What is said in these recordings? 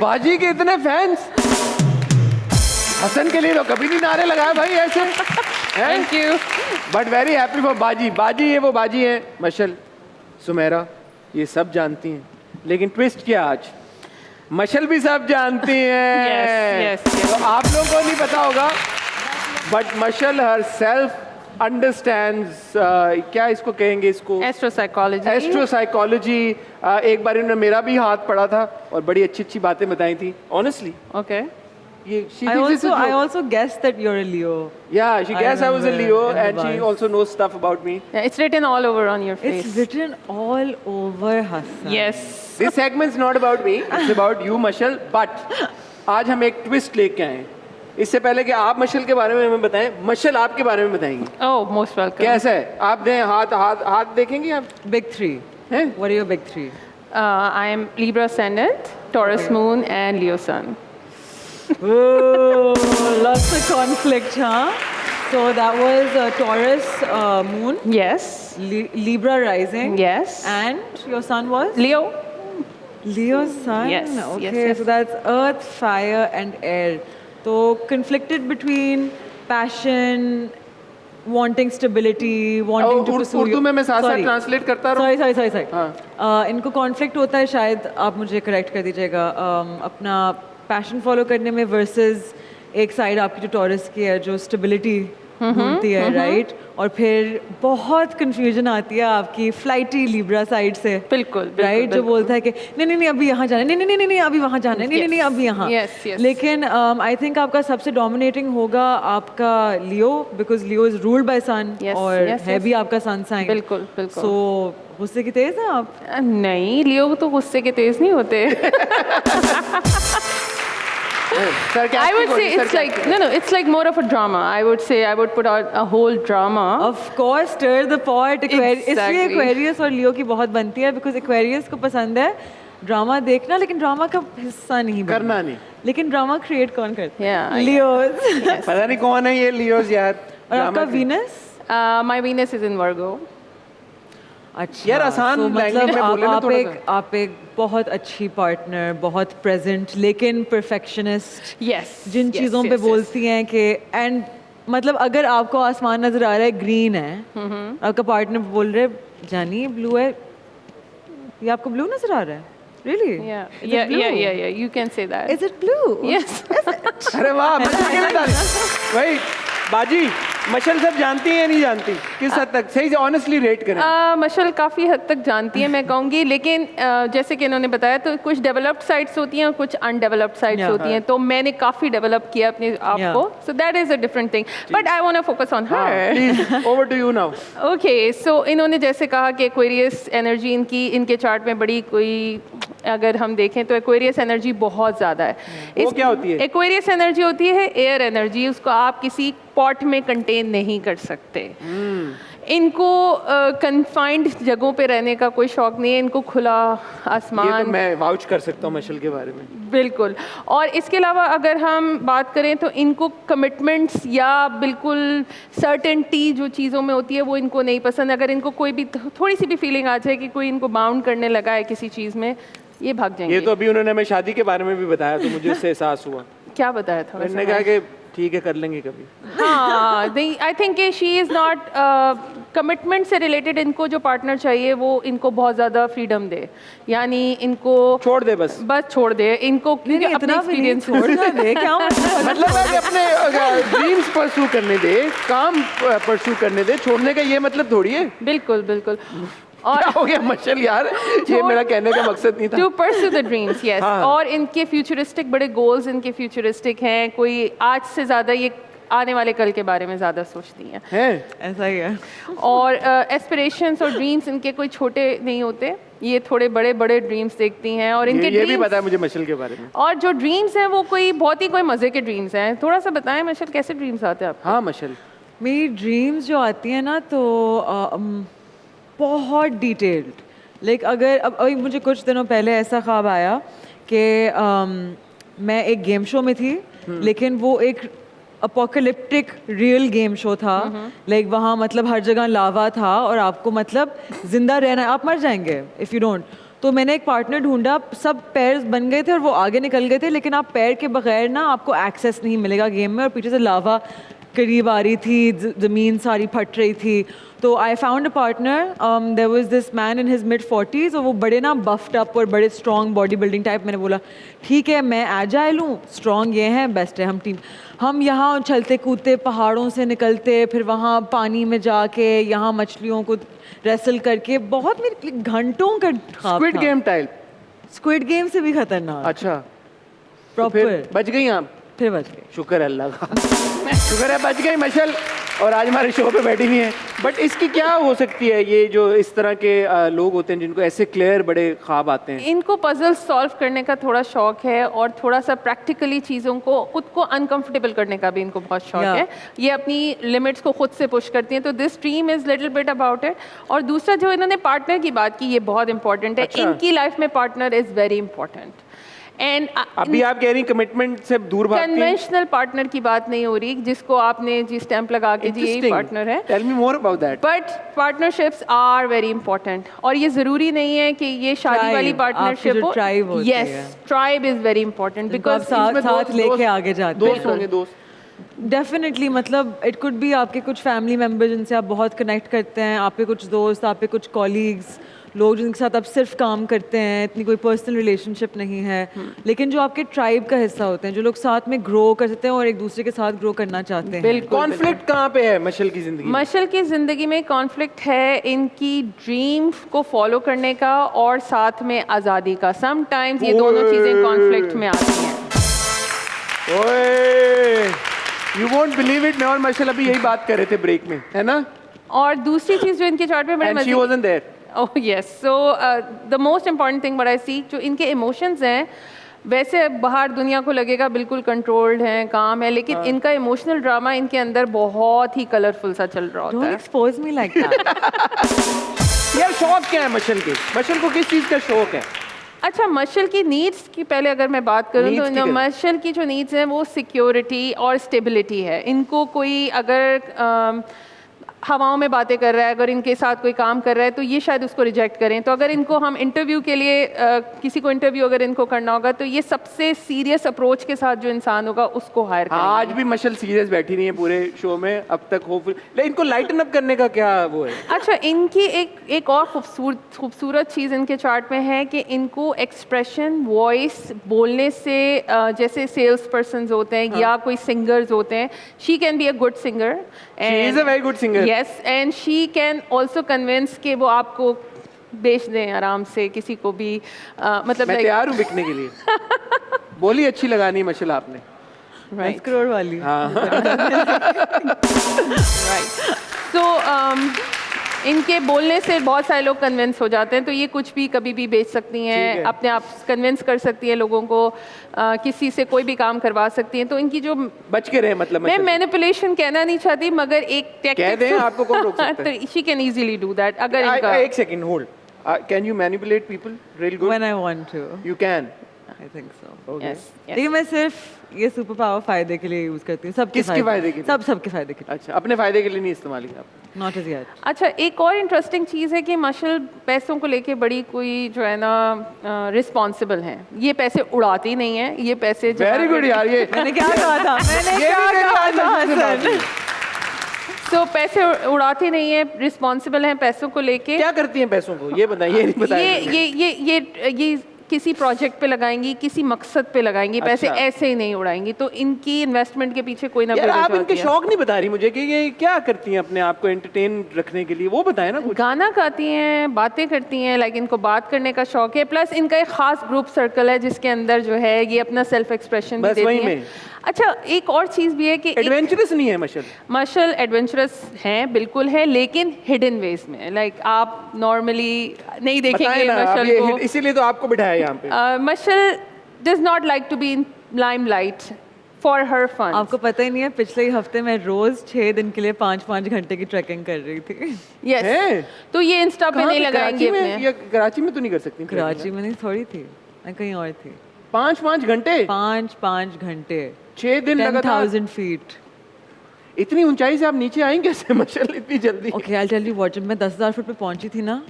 बाजी के इतने फैंस। हसन के लिए तो कभी नहीं नारे लगाए भाई ऐसे। Thank you. But very happy for बाजी। बाजी ये वो बाजी है, मशल, सुमेरा, ये सब जानती हैं, लेकिन ट्विस्ट क्या आज, मशल भी सब जानती हैं। Yes, yes, yes. तो आप लोगों को नहीं पता होगा, but Mashal her self understands, क्या इसको कहेंगे, इसको एस्ट्रोसाइकोलॉजी। एस्ट्रोसाइकोलॉजी। एक बार इन्होंने मेरा भी हाथ पढ़ा था और बड़ी अच्छी अच्छी बातें बताई थी, ऑनेस्टली। ओके। ये I also guessed that you're a Leo. Yeah, she guessed I was a remember Leo, in the and she bus. also knows stuff about me. Yeah, it's written all over on your face. It's written all over Hassan. Yes. This segment's not about me, it's about you, Mashal. But आज हम एक twist लेके आए हैं। इससे पहले कि आप मशल के बारे में हमें बताएं, मशल आपके बारे में बताएंगे। Oh, most welcome. कैसा है? आप दें हाथ, हाथ देखेंगे आप? Big three. हैं? What are your big three? I am Libra ascendant, Taurus moon, and Leo sun. Oh, lots of conflict, huh? So that was Taurus moon, Yes. Libra rising. Yes. And your sun was? Leo. Leo sun. Yes, Okay, yes, yes. so that's earth, fire, and air. So conflicted between passion, wanting stability, wanting to pursue. Urdu में मैं साथ साथ Sorry. Translate करता रहूं। Sorry. हाँ। इनको conflict होता है, शायद आप मुझे करेक्ट कर दीजिएगा, अपना पैशन फॉलो करने में वर्सेस एक साइड आपकी जो टॉरस की है जो स्टेबिलिटी ढूंढती है, राइट? और फिर बहुत कंफ्यूजन आती है आपकी फ्लाइटी लिब्रा साइड से, बिल्कुल, राइट? जो बोलता है कि नहीं अभी यहाँ जाना है, नहीं अभी वहाँ जाना है, नहीं अभी यहाँ। Yes, yes. लेकिन आई थिंक आपका सबसे डोमिनेटिंग होगा आपका Leo, because Leo is ruled by sun, Yes, और yes, है yes. भी आपका सन साइन। बिल्कुल, बिल्कुल। सो गुस्से की तेज है आप? नहीं, लियो तो गुस्से के तेज नहीं होते। I would say it's like it's like more of a drama. I would put out a whole drama. Of course, stir the pot. इसलिए Exactly. Aquarius और लियो की बहुत बनती है, because Aquarius को पसंद है ड्रामा देखना, लेकिन ड्रामा का हिस्सा नहीं बनना। करना नहीं। लेकिन ड्रामा क्रिएट कौन करता है? Yeah, Leos. पता नहीं कौन है ये लियोज यार। और आपका drama Venus? My Venus is in Virgo. अच्छा, यार, आसान तो language मतलब में बोले ना थोड़ा आप एक बहुत अच्छी पार्टनर, बहुत प्रेजेंट, लेकिन परफेक्शनिस्ट, Yes. जिन yes, चीज़ों yes, पे yes. बोलती हैं कि एंड मतलब अगर आपको आसमान नजर आ रहा है ग्रीन है, आपका पार्टनर बोल रहे जानी ब्लू है, ये आपको ब्लू नजर आ रहा है? Really? Yeah. Is it blue? You can say that. Is it blue? Yes. अरे वाह, मशल के लिए तारीफ। भाई बाजी, मशल सब जानती है या नहीं जानती? किस हद तक? सही से ऑनेस्टली रेट करें। मशल काफ़ी हद तक जानती है, मैं कहूँगी, लेकिन जैसे कि इन्होंने बताया, तो कुछ डेवलप्ड साइट्स होती हैं और कुछ अनडेवलप्ड साइट्स Yeah. होती हैं, तो मैंने काफ़ी डेवलप किया अपने आप Yeah. को, so that is a different thing, but I want to focus on her. Please over to you now. Okay, so इन्होंने जैसे कहा कि एक्वेरियस एनर्जी इनके चार्ट में बड़ी कोई, अगर हम देखें तो एक्वेरियस एनर्जी बहुत ज़्यादा है। वो क्या होती है? एक्वेरियस एनर्जी होती है एयर एनर्जी, उसको आप किसी पॉट में कंटेन नहीं कर सकते। इनको कन्फाइंड जगहों पे रहने का कोई शौक नहीं है, इनको खुला ये आसमान। तो मैं वाउच कर सकता हूँ मशल के बारे में। बिल्कुल। और इसके अलावा अगर हम बात करें तो इनको कमिटमेंट्स या बिल्कुल सर्टेनिटी जो चीज़ों में होती है वो इनको नहीं पसंद। अगर इनको कोई भी थोड़ी सी भी फीलिंग आ जाए कि कोई इनको बाउंड करने लगा है किसी चीज़ में, ये भाग जाएंगे। ये तो अभी उन्होंने हमें शादी के बारे में भी बताया, तो मुझे उससे एहसास हुआ। क्या बताया था? मैंने कहा कि ठीक है, कर लेंगे कभी। हाँ, I think she is not commitment से रिलेटेड। इनको जो पार्टनर चाहिए वो इनको बहुत ज़्यादा फ्रीडम दे, यानी इनको छोड़ दे बस छोड़ दे इनको, क्योंकि अपने इतना भी नहीं एक्सपीरियंस छोड़ना दे, क्या मतलब है कि अपने ड्रीम्स परस्यू करने दे, काम परस्यू करने दे, छोड़ने का ये मतलब थोड़ी है। बिल्कुल बिल्कुल। क्या और हो गया मशल यार, ये मेरा कहने का मकसद नहीं था। To pursue the dreams, yes. हाँ। और इनके फ्यूचरिस्टिक बड़े गोल्स इनके फ्यूचरिस्टिक हैं, कोई आज से ज़्यादा ये आने वाले कल के बारे में ज़्यादा सोचती हैं। ऐसा ही है। और एस्पिरेशंस और ड्रीम्स इनके कोई छोटे नहीं होते, ये थोड़े बड़े बड़े ड्रीम्स देखती हैं। और इनके ये भी dreams- पता है मुझे मशल के बारे में। और जो ड्रीम्स हैं वो कोई बहुत ही कोई मज़े के ड्रीम्स हैं। थोड़ा सा बताएं मशल, कैसे ड्रीम्स आते हैं आपको? हाँ मशल, मेरी ड्रीम्स जो आती हैं ना, तो बहुत डिटेल्ड, लाइक अगर अब अभी मुझे कुछ दिनों पहले ऐसा ख्वाब आया कि मैं एक गेम शो में थी, लेकिन वो एक अपोकलिप्टिक रियल गेम शो था। लाइक वहाँ मतलब हर जगह लावा था और आपको मतलब जिंदा रहना, आप मर जाएंगे इफ़ यू डोंट। तो मैंने एक पार्टनर ढूंढा, सब पैर बन गए थे और वो आगे निकल गए थे, लेकिन आप पैर के बगैर ना आपको एक्सेस नहीं मिलेगा गेम में, और पीछे से लावा करीब आ रही थी, ज़मीन सारी फट रही थी। तो I found a partner, there was this man in his mid 40s, और वो बड़े ना बफ्ड अप और बड़े स्ट्रॉन्ग बॉडी बिल्डिंग टाइप। मैंने बोला ठीक है, मैं एजाइल हूँ, स्ट्रॉन्ग ये हैं, बेस्ट है हम टीम। हम यहाँ चलते कूदते पहाड़ों से निकलते, फिर वहाँ पानी में जाके यहाँ मछलियों को रेसल करके, बहुत मेरे लिए घंटों का ख्वाब स्क्विड था। Game type. स्क्विड गेम से भी खतरनाक। अच्छा, तो प्रॉपर फिर बच गई आप? फिर बच गए। शुक्र है अल्लाह का। शुक्र है बच गई मशल, और आज हमारे शो पे बैठी हुई हैं। बट इसकी क्या हो सकती है, ये जो इस तरह के लोग होते हैं जिनको ऐसे क्लियर बड़े ख्वाब आते हैं? इनको पजल सॉल्व करने का थोड़ा शौक है, और थोड़ा सा प्रैक्टिकली चीज़ों को खुद को अनकंफर्टेबल करने का भी इनको बहुत शौक Yeah. है। ये अपनी लिमिट्स को खुद से पुश करती हैं, तो this dream is little bit about it. और दूसरा जो इन्होंने पार्टनर की बात की, ये बहुत इंपॉर्टेंट है। अच्छा। इनकी लाइफ में partner is very important. And अभी आप कह रही कमिटमेंट से दूर भागती हैं। कन्वेंशनल पार्टनर की बात नहीं हो रही, जिसको आपने जी स्टैंप लगा के जी यही Interesting. पार्टनर है। Tell me more about that. But partnerships are very important, और ये जरूरी नहीं है कि ये शादी Tribe, वाली आपकी पार्टनरशिप जो हो। tribe होती है। Yes, tribe is very important जिनको आप बिकॉज साथ इसमें साथ दोस्त- लेके दोस्त- आगे जाते दोस्त हैं। होंगे, दोस्त। डेफिनेटली, मतलब इट कुड बी आपके कुछ फैमिली मेम्बर जिनसे आप बहुत कनेक्ट करते हैं, आपके कुछ दोस्त, आपके कुछ कॉलीग्स, लोग जिनके साथ आप सिर्फ काम करते हैं, इतनी कोई पर्सनल रिलेशनशिप नहीं है, लेकिन जो आपके ट्राइब का हिस्सा होते हैं, जो लोग साथ में ग्रो कर सकते हैं और एक दूसरे के साथ ग्रो करना चाहते हैं। बिल्कुल कॉन्फ्लिक्ट कहाँ पे है मशल की जिंदगी में? मशल की ज़िंदगी में कॉन्फ्लिक्ट है इनकी ड्रीम को फॉलो करने का और साथ में आज़ादी का। समटाइम्स ये दोनों चीज़ें कॉन्फ्लिक्ट में आती हैं। ओए, you won't believe it, मैं और मशल अभी यही बात कर रहे थे ब्रेक में, है ना? और दूसरी चीज़ जो इनके चार्ट में बड़े And she मजे wasn't there. Oh yes. So the most important thing what I see, जो इनके इमोशंस हैं, वैसे बाहर दुनिया को लगेगा बिल्कुल कंट्रोल्ड हैं, काम है, लेकिन इनका इमोशनल ड्रामा इनके अंदर बहुत ही कलरफुल सा चल रहा होता डोंट है। Expose me like that. यार शौक क्या है मशल के? मशल को किस चीज का शौक है? अच्छा, मशल की नीड्स की पहले अगर मैं बात करूं Needs तो की कर- मशल की जो नीड्स हैं वो सिक्योरिटी और स्टेबिलिटी है। इनको कोई अगर हवाओं में बातें कर रहा है, अगर इनके साथ कोई काम कर रहा है तो ये शायद उसको रिजेक्ट करें। तो अगर इनको हम इंटरव्यू के लिए किसी को इंटरव्यू अगर इनको करना होगा तो ये सबसे सीरियस अप्रोच के साथ जो इंसान होगा उसको हायर करेंगे। आज भी मशल सीरियस बैठी नहीं है पूरे शो में अब तक, होपफुल। लेकिन इनको लाइटन अप करने का क्या वो है? अच्छा, इनकी एक और खूबसूरत चीज़ इनके चार्ट में है कि इनको एक्सप्रेशन, वॉइस, बोलने से जैसे सेल्स पर्सन होते हैं या कोई सिंगर्स होते हैं, she can be a good singer. She is a very good singer. Yes, and she can also convince कि वो आपको बेच दें आराम से किसी को भी, मतलब मैं तैयार हूँ बिकने के लिए। बोली अच्छी लगानी है मशल आपने। 10 करोड़ वाली। राइट। सो इनके बोलने से बहुत सारे लोग कन्विंस हो जाते हैं, तो ये कुछ भी कभी भी बेच सकती ठीक हैं, है। अपने आप कन्विंस कर सकती है लोगों को, किसी से कोई भी काम करवा सकती हैं। तो इनकी जो, बच के रहे मतलब मैं मशल। मैनिपुलेशन कहना नहीं चाहती, मगर एक कह दें, आपको कौन रोक सकता है? She can easily do that. अगर इनका एक second hold. Can you manipulate people real good? When I want to, you can. I think so. Okay. yes, yes. लेकिन मैं सिर्फ ये सुपर पावर फायदे के लिए यूज करती हूँ, सबके किसके फायदे के लिए? सबके फायदे के लिए, अच्छा, अपने फायदे के लिए नहीं इस्तेमाल किया आपने? Not as yet. अच्छा, एक और इंटरेस्टिंग चीज़ है कि मशल पैसों को लेके बड़ी कोई जो है ना रिस्पॉन्सिबल हैं। ये पैसे उड़ाती नहीं है, ये पैसे वेरी गुड यार, ये मैंने क्या कहा था? मैंने ये क्या भी मेरी कहा आज था मशल से बात हसन? हुई। तो पैसे उड़ाती नहीं है, रिस्पॉन्सिबल हैं पैसों को लेके। क्या करती हैं पैसों को, ये बताइए, ये नहीं बताया। ये किसी प्रोजेक्ट पे लगाएंगी, किसी मकसद पे लगाएंगी, पैसे अच्छा। ऐसे ही नहीं उड़ाएंगी। तो इनकी इन्वेस्टमेंट के पीछे कोई ना यार कोई आप वजह इनके होती है। शौक नहीं बता रही मुझे कि ये क्या करती हैं अपने आप को एंटरटेन रखने के लिए, वो बताएं ना कुछ। गाना गाती हैं, बातें करती हैं, लाइक इनको बात करने का शौक है, प्लस इनका एक खास ग्रुप सर्कल है जिसके अंदर जो है ये अपना सेल्फ एक्सप्रेशन भी बस देती वही हैं। में। अच्छा, एक और चीज़ भी है कि एडवेंचरस नहीं है मशल? मशल एडवेंचरस हैं, बिल्कुल है, लेकिन हिडन वेज में। लाइक आप नॉर्मली नहीं बताएं देखेंगे ना, अब मशल ये को। इसीलिए तो आपको बिठाया यहाँ पे। Mashal does not like to be in limelight for her fun. आपको पता ही नहीं है, पिछले ही हफ्ते मैं रोज 6 दिन के लिए 5-5 घंटे की ट्रैकिंग कर रही थी। यस, हैं? तो ये इंस्टा पे कहाँ नहीं पे? लगाएंगे कराची में? अपने। या कराची में तो नहीं कर सकती? कराची में नहीं, थोड़ी थी, मैं कहीं और थी। 5-5 घंटे? 5-5 घंटे, 6 दिन लगातार? 10,000 फीट। इतनी ऊंचाई से आप नीचे आएंगे कैसे मशल इतनी जल्दी? Okay I tell you what, जब मैं 10,000 फुट पे पहुंची थी ना,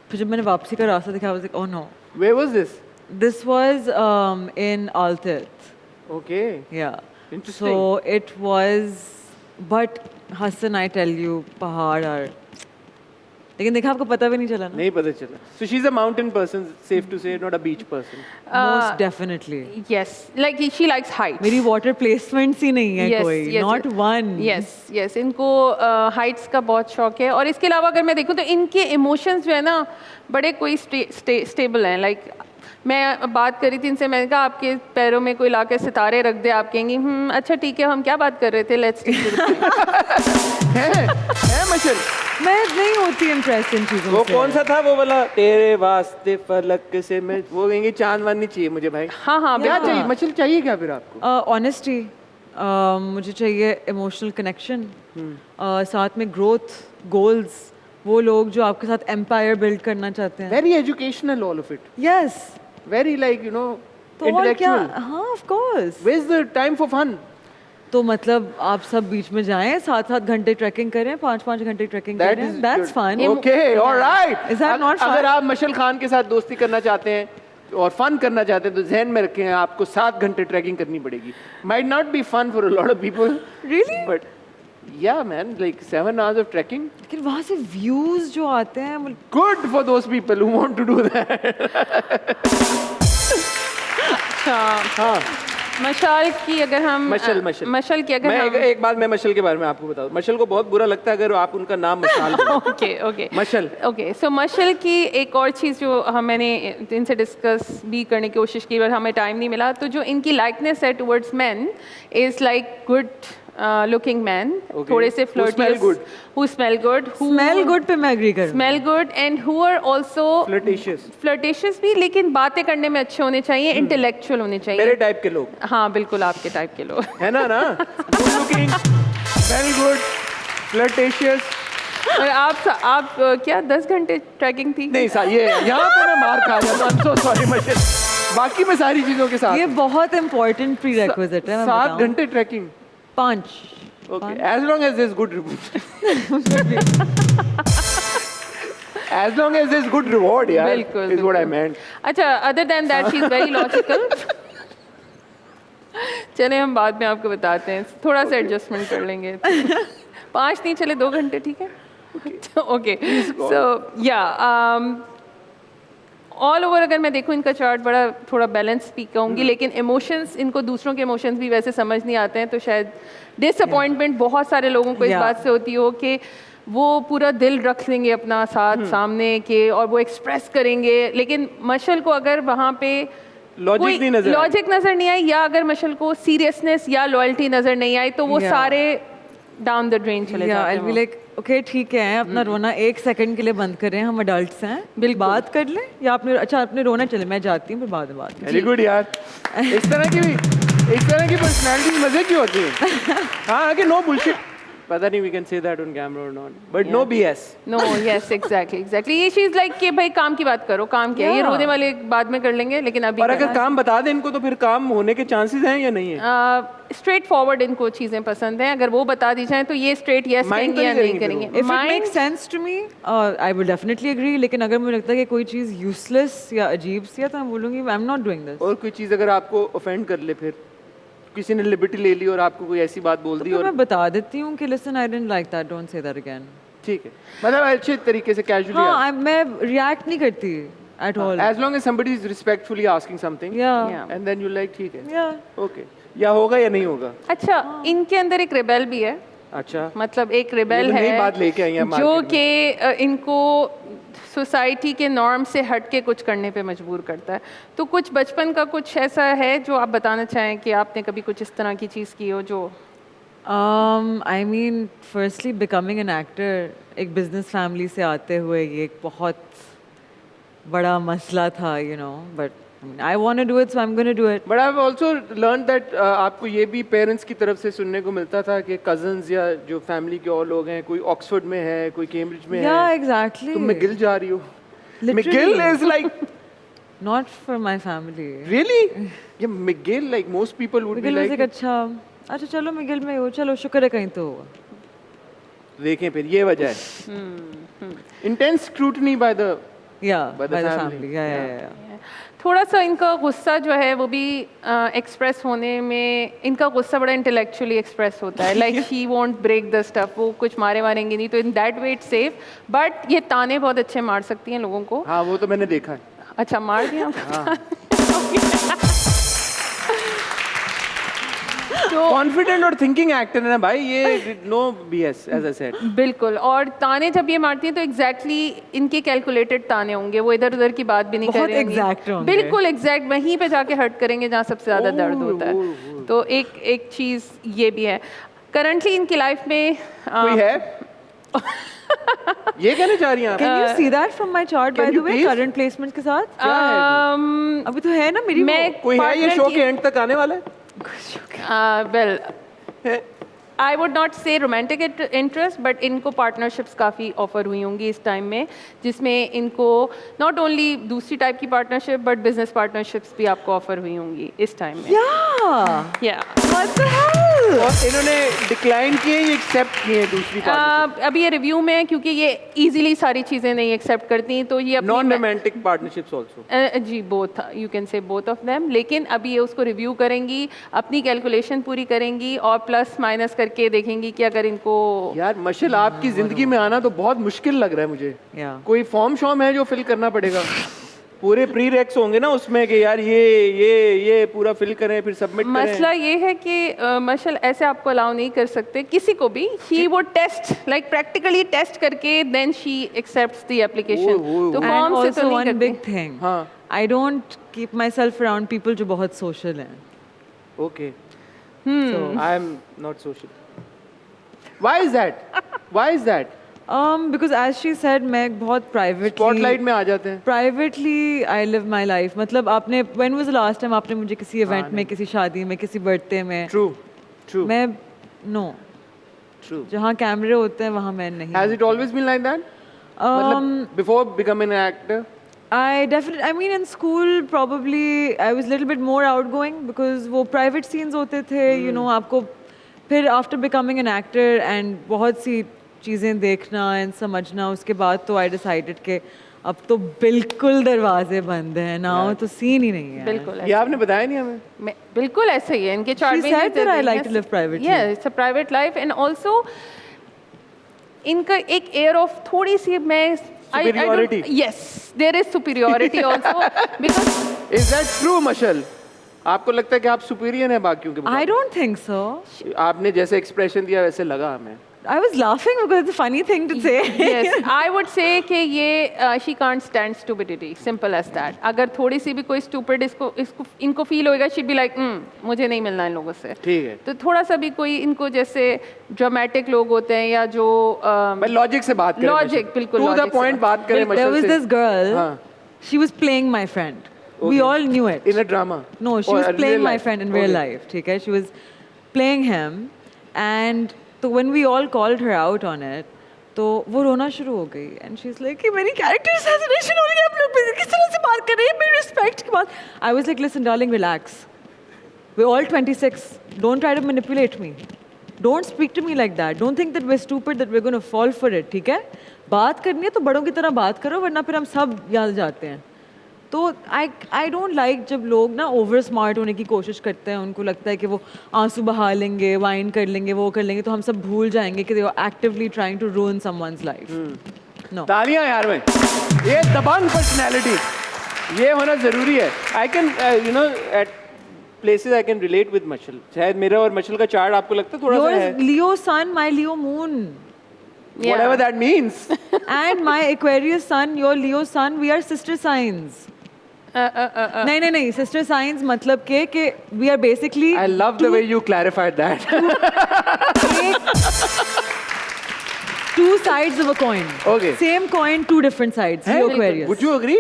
फिर जब मैंने वापसी का रास्ता देखा, I was like oh no, Where was this? This was in Altit. Okay. Yeah. Interesting. So it was, but Hassan, I tell you, पहाड़ are. लेकिन देखा आपको पता भी नहीं चला ना? नहीं पता चला. So she's a mountain person, safe to say, not a beach person. Most definitely. Yes, like she likes heights. मेरी water placements ही नहीं है कोई, not one. yes, इनको हाइट्स का बहुत शौक है. और इसके अलावा अगर मैं देखूँ तो इनके इमोशंस जो है ना बड़े कोई स्टेबल हैं. लाइक मैं बात करी थी इनसे, मैंने कहा आपके पैरों में कोई लाके सितारे रख दे, आप कहेंगी अच्छा ठीक है, हम क्या बात कर रहे थे, लेट्स है मशल. मैं नहीं होती इम्प्रेस इन चीज़ों वो से. कौन सा था वो वाला, तेरे वास्ते फलक से मैं, वो कहेंगे चांद वान नहीं चाहिए मुझे भाई. हाँ क्या चाहिए मशल, चाहिए क्या फिर आपको? ऑनेस्टी, मुझे चाहिए इमोशनल कनेक्शन, साथ में ग्रोथ, गोल्स, वो लोग जो आपके साथ एम्पायर बिल्ड करना चाहते हैं. Very educational all of it. Yes. Very like you know तो और क्या, इंटेलेक्चुअल. हाँ of course. Where is the time for fun? तो मतलब आप सब बीच में जाएं, 7-7 घंटे ट्रैकिंग करें, 5-5 घंटे ट्रैकिंग करें, that's fun. Okay alright. Is that not fun? अगर आप मशल खान के साथ दोस्ती करना चाहते हैं और फन करना चाहते हैं तो जहन में रखें आपको 7 घंटे ट्रैकिंग करनी पड़ेगी. Might not be fun for a lot of people. Really? But yeah man, like 7 hours of trekking, लेकिन वहाँ से व्यूज जो आते हैं वो good for those people who want to do that. अच्छा हाँ मशाल की अगर हम मशल की अगर मैं हम एक बात मैं मशल के बारे में आपको बताऊं. मशल को बहुत बुरा लगता है अगर आप उनका नाम मशाल ओके मशल. ओके सो मशल की एक और चीज़ जो मैंने इनसे डिस्कस भी करने की कोशिश की, बट हमें टाइम नहीं मिला. तो जो इनकी लाइकनेस है towards man is like good looking man, थोड़े से फ्लर्टियस, who smell good, smell good पे मैं एग्री करूँ. smell good and who are also flirtatious भी, लेकिन बातें करने में अच्छे होने चाहिए, इंटेलेक्चुअल होने चाहिए. मेरे टाइप के लोग. हाँ बिल्कुल आपके टाइप के लोग है ना good looking, smell good, flirtatious. और आप क्या 10 घंटे ट्रैकिंग थी? नहीं सर, ये यहाँ पे मैं मार खा जाता हूँ. I'm so sorry मशल. बाकी मैं सारी चीजों के साथ. ये बहुत इंपॉर्टेंट प्री रिक्विजिट है. 7 घंटे trekking. 5. Okay, as long as there's good as long as there's good reward, yeah, बिल्कुल, is what I meant. अच्छा, other than that she is very logical. चले हम बाद में आपको बताते हैं, थोड़ा सा एडजस्टमेंट कर लेंगे. 5 नहीं चले 2 घंटे ठीक है? ओके सो या ऑल ओवर अगर मैं देखूँ इनका चार्ट बड़ा थोड़ा बैलेंस भी कहूँगी, लेकिन इमोशंस इनको दूसरों के इमोशंस भी वैसे समझ नहीं आते हैं. तो शायद डिसअपॉइंटमेंट बहुत सारे लोगों को इस बात से होती हो कि वो पूरा दिल रख लेंगे अपना साथ सामने के और वो एक्सप्रेस करेंगे, लेकिन मशल को अगर वहाँ पे लॉजिक नज़र नहीं आई या अगर मशल को सीरियसनेस या लॉयल्टी नज़र नहीं आई तो वो सारे डाउन द ड्रेन चले जाते हैं. लाइक ओके ठीक है, अपना रोना 1 सेकंड के लिए बंद करें, हम अडल्ट्स हैं, बात कर लें. या आपने रोना, चले मैं जाती हूँ, फिर बाद में बात. वेरी गुड यार. इस तरह की पर्सनालिटी मजे की होती है. हाँ कि नो बुलशिट. पता नहीं we can say that on camera or not, but no BS. No, yes, exactly. ये चीज़ लाइक कि भाई काम की बात करो, काम क्या है, ये रोने वाले बाद में कर लेंगे, लेकिन अभी और अगर काम बता दें इनको तो फिर काम होने के चांसेस हैं या नहीं है? स्ट्रेट फॉरवर्ड इनको चीज़ें पसंद हैं, अगर वो बता दी जाए तो ये स्ट्रेट यस करेंगे या नहीं करेंगे. If it makes sense to me, I will definitely agree. लेकिन अगर मुझे लगता है कि कोई चीज़ यूजलेस या अजीब सी है तो मैं बोलूँगी I am not doing this. और कोई चीज़ अगर आपको ऑफेंड कर ले, फिर किसी ने लिबर्टी ले ली और आपको कोई ऐसी बात बोल दी तो और मैं बता देती हूँ कि listen I didn't like that, don't say that again. ठीक है, मतलब अच्छे तरीके से कैजुअली. हाँ, मैं रिएक्ट नहीं करती at all. As long as somebody is respectfully asking something. Yeah. And then you like ठीक है. Yeah. Okay. या होगा या नहीं होगा. अच्छा, इनके अंदर एक रेबेल भी है. अच्छा. मतलब एक रेबेल है नई बात लेके आई हैं जो कि इनको सोसाइटी के नॉर्म से हट के कुछ करने पे मजबूर करता है. तो कुछ बचपन का कुछ ऐसा है जो आप बताना चाहें कि आपने कभी कुछ इस तरह की चीज़ की हो जो I mean, firstly, becoming an actor, एक business family से आते हुए ये एक बहुत बड़ा मसला था, you know, but I mean, I want to do it, so I'm going to do it. But I've also learned that आपको ये भी पेरेंट्स की तरफ से सुनने को मिलता था कि कजन्स या जो फैमिली के और लोग हैं, कोई ऑक्सफोर्ड में है, कोई कैम्ब्रिज में Yeah, है. exactly. तुम McGill जा रही हो. Literally. McGill is like Not for my family. really? Yeah, McGill, like most people would McGill be was like. एक अच्छा अच्छा चलो मैं गिल में हूँ, चलो शुक्र है कहीं तो हुआ। देखें फिर ये वजह है intense scrutiny by the Yeah, By the by the family. family. Yeah. थोड़ा सा इनका गुस्सा जो है वो भी एक्सप्रेस होने में, इनका गुस्सा बड़ा इंटेलेक्चुअली एक्सप्रेस होता है, like she won't break the stuff, वो कुछ मारे मारेंगे नहीं, तो in that way it's safe. But ये ताने बहुत अच्छे मार सकती हैं लोगों को। हाँ वो तो मैंने देखा है। अच्छा मार दिया तो कॉन्फिडेंट और थिंकिंग एक्टर है ना भाई, ये no BS as I said. बिल्कुल, और ताने जब ये मारती हैं तो एग्जैक्टली इनके कैलकुलेटेड ताने होंगे, वो इधर उधर की बात भी नहीं बहुत करेंगे, exact होंगे। बिल्कुल एग्जैक्ट वहीं पे जाके हर्ट करेंगे जहाँ सबसे ज़्यादा दर्द होता है। तो एक चीज़ ये भी है करंटली इनकी लाइफ में। कोई है ये कहना चाह रही हैं आप? Can you see that from my chart by Can the you way? please? Current placements के साथ? क्या है अभी तो है ना मेरी वो। मैं कोई है ये partner शो की- के एंड तक आने वाला है? वेल आई वुड नॉट से रोमांटिक इंटरेस्ट, बट इनको पार्टनरशिप्स काफ़ी ऑफर हुई होंगी इस टाइम में, जिसमें इनको नॉट ओनली दूसरी टाइप की पार्टनरशिप बट बिजनेस पार्टनरशिप्स भी आपको ऑफर हुई होंगी इस टाइम में। Yeah. या What the hell? और इन्होंने डिक्लाइन किए ये एक्सेप्ट किए दूसरी पार्टनरशिप? अभी ये रिव्यू में है क्योंकि ये इजीली सारी चीज़ें नहीं एक्सेप्ट करती, तो ये अपनी नॉन रोमांटिक पार्टनरशिप्स आल्सो? जी both, you can say both of them, लेकिन अभी ये उसको रिव्यू करेंगी, अपनी कैलकुलेशन पूरी करेंगी और प्लस माइनस करके देखेंगी कि अगर इनको यार मशल आपकी जिंदगी में आना तो बहुत मुश्किल लग रहा है मुझे। Yeah. कोई फॉर्म शॉर्म है जो फिल करना पड़ेगा? पूरे प्री रेक्स होंगे ना उसमें कि यार ये पूरा फिल करें फिर सबमिट करें। मसला ये है कि मशल ऐसे आपको अलाउ नहीं कर सकते किसी को भी। शी वो टेस्ट लाइक प्रैक्टिकली टेस्ट करके then she accepts the application, तो And फॉर्म से also तो नहीं one big करते। thing. हाँ I don't keep myself around people जो बहुत social हैं. Okay So, I am not social. Why is that? Why is that? because as she said, मैं बहुत privately. स्पॉटलाइट में आ जाते हैं। Privately, I live my life. मतलब आपने when was the last time आपने मुझे किसी event में, किसी शादी में, किसी birthday में? ट्रू ट्रू मैं no. ट्रू। जहाँ कैमरे होते हैं वहाँ मैं नहीं. Has it always been like that? मतलब before becoming an actor? I mean in school probably I was a little bit more outgoing because वो private scenes होते थे, you know, आपको फिर after becoming an actor and बहुत सी चीज़ें देखना and समझना, उसके बाद तो I decided कि अब तो बिल्कुल दरवाजे बंद हैं ना, तो सीन ही नहीं है. बिल्कुल ये आपने बताया नहीं हमें। बिल्कुल ऐसे ही है इनके chart She said that I like to live privately. Yeah, it's a private life and also इनका एक एयर ऑफ थोड़ी सी मैं Superiority. yes there is superiority also because is that true Mashal? आपको लगता है कि आप सुपीरियर हैं बाकियों के I मुकाबले? don't think so. आपने जैसे एक्सप्रेशन दिया वैसे लगा हमें। I was laughing because it's a funny thing to say. yes I would say कि ये she can't stand stupidity, simple as that। अगर थोड़ी सी भी कोई stupid इसको इनको फील होएगा she'd be like मुझे नहीं मिलना इन लोगों से। ठीक है। तो थोड़ा सा भी कोई इनको जैसे ड्रामेटिक लोग होते हैं या जो मैं लॉजिक से बात करें। Logic, बिल्कुल टू द logic से पॉइंट बात करें There मशल was से। this girl. हाँ। She was playing my friend. We all knew it. In a drama? No, she Or was a playing real my life? friend in real Okay. life. ठीक है? She was playing him, and so when we all called her out on it, तो वो रोना शुरू हो गई and she's like कि मेरी character assassination हो रही है, आप लोग किस तरह से बात कर रहे हैं, मेरी respect की बात. I was like, listen, darling, relax. We're all 26. Don't try to manipulate me. Don't speak to me like that. Don't think that we're stupid, that we're going to fall for it. ठीक है? बात करनी है तो बड़ों की तरह बात करो, वरना फिर हम सब यहाँ जाते हैं. तो आई डोंट लाइक जब लोग ना ओवर स्मार्ट होने की कोशिश करते हैं, उनको लगता है कि वो आंसू बहा लेंगे, वाइन कर लेंगे, वो कर लेंगे, तो हम सब भूल जाएंगे कि they are actively trying to ruin someone's life. No, तालियां यार भाई, ये दबंग पर्सनैलिटी ये होना जरूरी है. I can you know at places I can relate with Mashal. शायद मेरा और मशल का चार्ट आपको लगता है थोड़ा सा है. Your Leo sun, my Leo moon, Whatever that means. And my Aquarius sun, your Leo sun, we are sister science. नहीं सिस्टर साइंस मतलब कि we are basically. I love the way you clarified that. two sides of a coin. Okay. Same coin, two different sides. You Aquarius. Would you agree?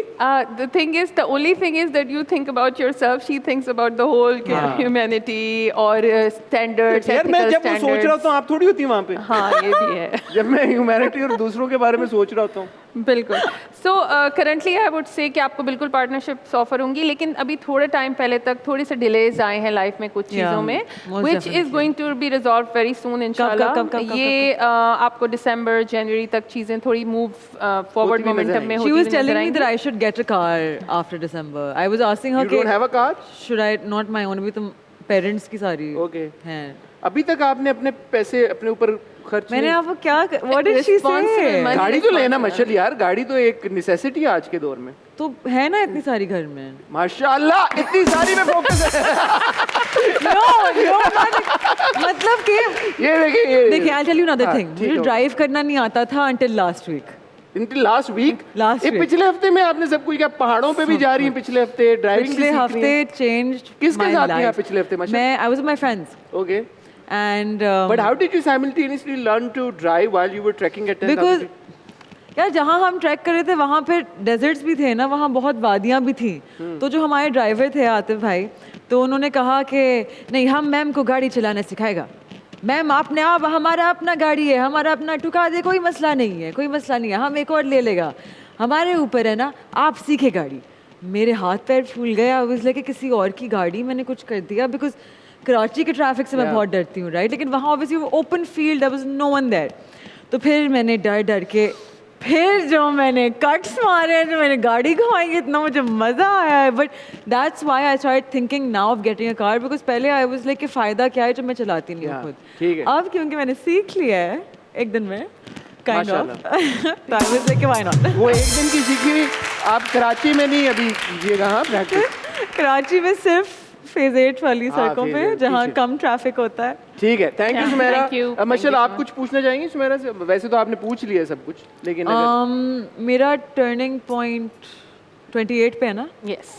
The thing is, the only thing is that you think about yourself. She thinks about the whole humanity or standards, यार मैं ethical जब वो सोच रहा होता हूँ आप थोड़ी होती वहाँ पे हाँ ये भी है जब मैं ह्यूमैनिटी और दूसरों के बारे में सोच रहा होता हूँ बिल्कुल so currently I would say कि आपको बिल्कुल पार्टनरशिप्स ऑफर होंगी लेकिन अभी थोड़े टाइम पहले तक थोड़े से डिलेज आए हैं लाइफ में कुछ चीज़ों में most which is definitely. Going to be resolve very soon इंशाल्लाह ये आपको दिसंबर जनवरी तक चीज़ें थोड़ी मूव फॉरवर्ड भी नजर मोमेंटम में She होती was हुई telling नजर me that आएंगी I should get a car after December. I was asking her, You don't have a car? should I not my own? अभी तो पेरेंट्स की सारी Okay. हैं. अभी तक आपने अपने पैसे अपने ऊपर खर्च मैंने नहीं- आपको क्या What did she Responsible say? money. गाड़ी तो लेना मशल यार गाड़ी तो एक नेसेसिटी है आज के दौर में तो है ना इतनी सारी घर में. माशाल्लाह इतनी सारी में फोकस है No, मतलब कि ये देखिए देखिए I'll tell you another हाँ, thing. ठीक मुझे है। ड्राइव करना नहीं आता था until last week. Until last week Last ये week. पिछले हफ्ते में आपने सब कुछ किया पहाड़ों पे भी जा रही हैं पिछले हफ्ते ड्राइविंग पिछले हफ्ते changed किसके my साथ थी आप life. पिछले हफ्ते माशा मैं I was with my friends okay and but how did you simultaneously learn to drive while you were trekking at 10,000 because यार जहाँ हम ट्रैक कर रहे थे वहाँ पे डेजर्ट्स भी थे ना वहाँ बहुत वादियाँ भी थी तो जो हमारे ड्राइवर थे आतिफ भाई तो उन्होंने कहा कि नहीं हम मैम को गाड़ी चलाना सिखाएगा मैम आपने आप हमारा अपना गाड़ी है हमारा अपना ठुका दे कोई मसला नहीं है कोई मसला नहीं है हम एक और ले लेगा हमारे ऊपर है ना आप सीखे गाड़ी मेरे हाथ पैर फूल गए आई वाज लाइक किसी और की गाड़ी मैंने कुछ कर दिया बिकॉज कराची के ट्रैफिक से मैं बहुत डरती हूँ राइट लेकिन वहाँ obviously open field there was no one there तो फिर मैंने डर डर के फिर जो मैंने कट्स मारे जो मैंने गाड़ी घुमाई इतना मुझे मज़ा आया है but that's why I start thinking now of getting a car because पहले आई वाज लाइक कि फ़ायदा क्या है जब मैं चलाती नहीं हूँ Yeah, खुद ठीक है। अब क्योंकि मैंने सीख लिया है एक दिन में काइंड ऑफ माशाल्लाह। तो आई वाज लाइक व्हाई नॉट वो एक दिन की सीखी हुई आप कराची में नहीं अभी कीजिएगा हाँ प्रैक्टिस कराची में सिर्फ फेज 8 वाली हाँ, सड़कों phase पे 8 जहाँ पीछे। कम ट्रैफिक होता है ठीक है thank you Yeah, Sumera thank you. Thank Mashal you आप so कुछ पूछना चाहेंगे सुमेरा से वैसे तो आपने पूछ लिया सब कुछ लेकिन अगर मेरा टर्निंग पॉइंट 28 पे है ना यस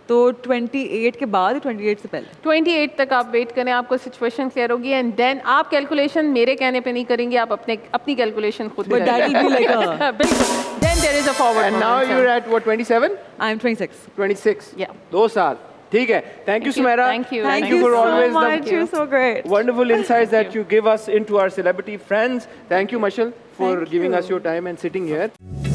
तो 28 के बाद 28 से पहले 28 तक आप वेट करें आपको सिचुएशन क्लियर होगी एंड देन आप कैलकुलेशन मेरे कहने पे नहीं करेंगे आप अपनी कैलकुलेशन खुद But that will be like a- बिल्कुल then there is a forward and now you are at what 27 I am 26 26 Yeah. 2 साल ठीक है thank you you, Sumera thank you. Thank Thank you you for so always much. You're so great. wonderful insights that you give us into our celebrity friends. Thank you, Mashal, for Thank giving you. us your time and sitting here.